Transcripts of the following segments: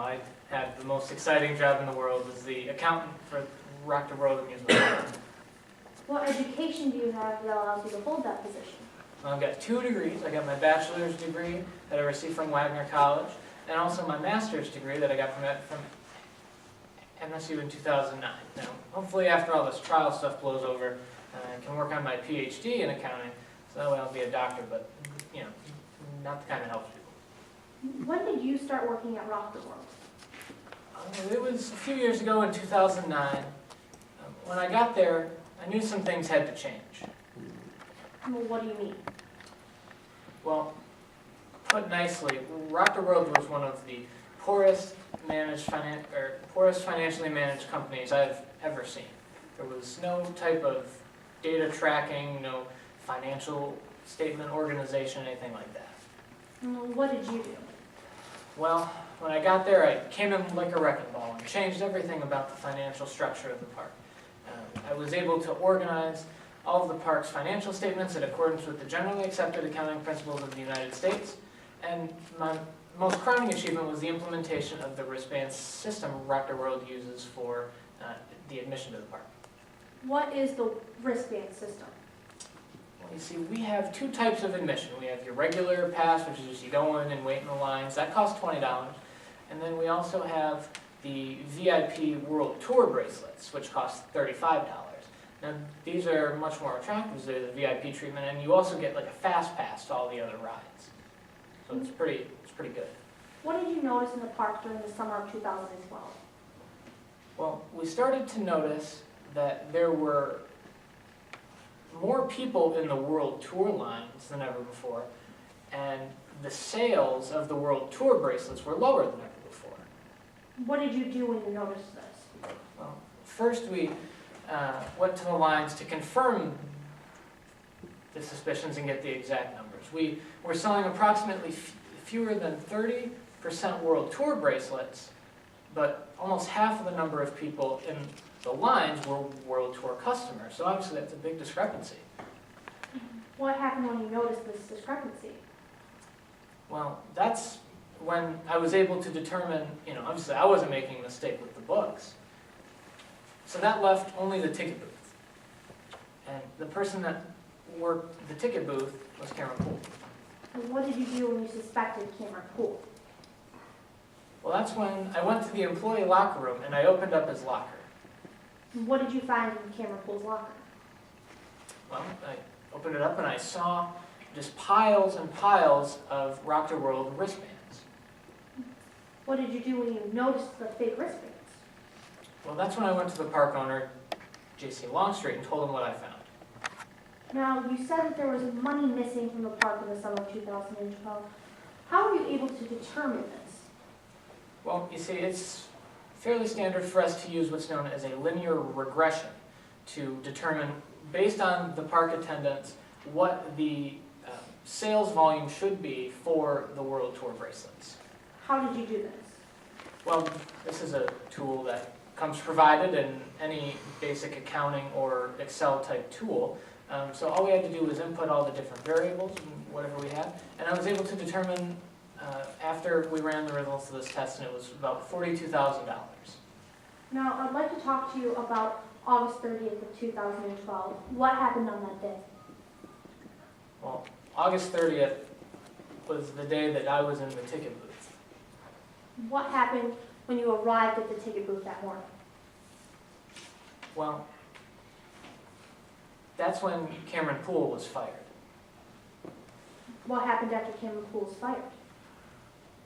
I have the most exciting job in the world as the accountant for Rock the World Amusement Park. What education do you have that allows you to hold that position? I've got 2 degrees. I got my bachelor's degree that I received from Wagner College, and also my master's degree that I got from MSU in 2009. Now, hopefully after all this trial stuff blows over, I can work on my PhD in accounting, so that way I'll be a doctor, but, you know, not the kind that helps people. When did you start working at Rock the World? It was a few years ago in 2009. When I got there, I knew some things had to change. Well, what do you mean? Well, put nicely, Rock the World was one of the poorest financially managed companies I've ever seen. There was no type of data tracking, no financial statement organization, anything like that. Well, what did you do? Well, when I got there, I came in like a wrecking ball and changed everything about the financial structure of the park. I was able to organize all of the park's financial statements in accordance with the generally accepted accounting principles of the United States, and my most crowning achievement was the implementation of the wristband system Rock the World uses for the admission to the park. What is the wristband system? Well, you see, we have 2 types of admission. We have your regular pass, which is just you go in and wait in the lines. That costs $20. And then we also have the VIP World Tour bracelets, which cost $35. Now, these are much more attractive. They're the VIP treatment, and you also get like a fast pass to all the other rides. So it's pretty good. What did you notice in the park during the summer of 2012? Well, we started to notice that there were more people in the World Tour lines than ever before, and the sales of the World Tour bracelets were lower than ever before. What did you do when you noticed this? Well, first we went to the lines to confirm the suspicions and get the exact numbers. We were selling approximately fewer than 30% World Tour bracelets, but almost half of the number of people in the lines were World Tour customers. So obviously that's a big discrepancy. What happened when you noticed this discrepancy? Well, that's when I was able to determine, obviously I wasn't making a mistake with the books. So that left only the ticket booth. And the person that worked the ticket booth was Cameron Poole. And what did you do when you suspected Cameron Poole? Well, that's when I went to the employee locker room and I opened up his locker. And what did you find in Cameron Poole's locker? Well, I opened it up and I saw just piles and piles of Rock the World wristbands. What did you do when you noticed the fake wristbands? Well, that's when I went to the park owner, J.C. Longstreet, and told him what I found. Now, you said that there was money missing from the park in the summer of 2012. How were you able to determine this? Well, you see, it's fairly standard for us to use what's known as a linear regression to determine, based on the park attendance, what the sales volume should be for the World Tour bracelets. How did you do this? Well, this is a tool that comes provided in any basic accounting or Excel type tool. So all we had to do was input all the different variables and whatever we had, and I was able to determine after we ran the results of this test, and it was about $42,000. Now, I'd like to talk to you about August 30th of 2012. What happened on that day? Well, August 30th was the day that I was in the ticket booth. What happened when you arrived at the ticket booth that morning? Well, that's when Cameron Poole was fired. What happened after Cameron Poole was fired?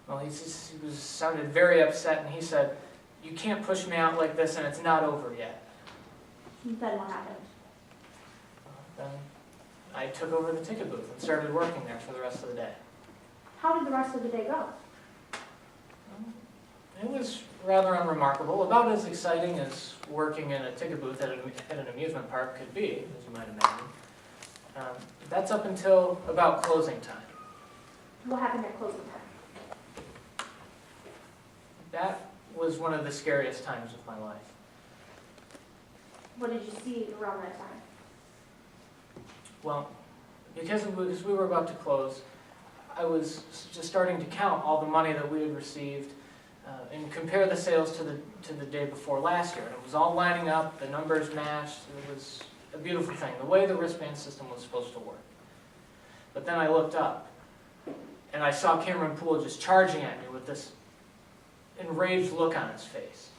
Well, he sounded very upset, and he said, "You can't push me out like this, and it's not over yet." Then what happened? Then I took over the ticket booth and started working there for the rest of the day. How did the rest of the day go? It was rather unremarkable, about as exciting as working in a ticket booth at an amusement park could be, as you might imagine. That's up until about closing time. What happened at closing time? That was one of the scariest times of my life. What did you see around that time? Well, because we were about to close, I was just starting to count all the money that we had received and compare the sales to the day before last year. And it was all lining up, the numbers matched, it was a beautiful thing, the way the wristband system was supposed to work. But then I looked up, and I saw Cameron Poole just charging at me with this enraged look on his face.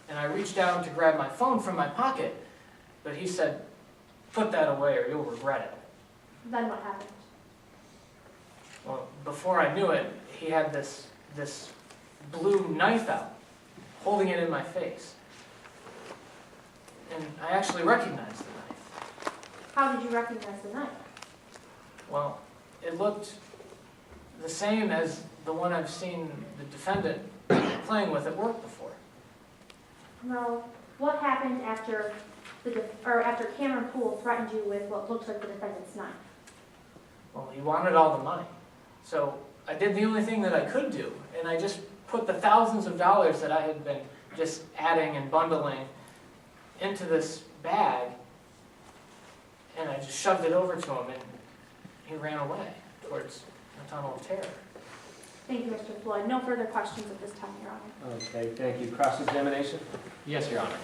And I reached down to grab my phone from my pocket, but he said, "Put that away or you'll regret it." Then what happened? Well, before I knew it, he had this blue knife out, holding it in my face. And I actually recognized the knife. How did you recognize the knife? Well, it looked the same as the one I've seen the defendant playing with at work before. Now, what happened after after Cameron Poole threatened you with what looked like the defendant's knife? Well, he wanted all the money. So I did the only thing that I could do, and I just put the thousands of dollars that I had been just adding and bundling into this bag, and I just shoved it over to him, and he ran away towards a tunnel of terror. Thank you, Mr. Floyd. No further questions at this time, Your Honor. Okay, thank you. Cross-examination? Yes, Your Honor.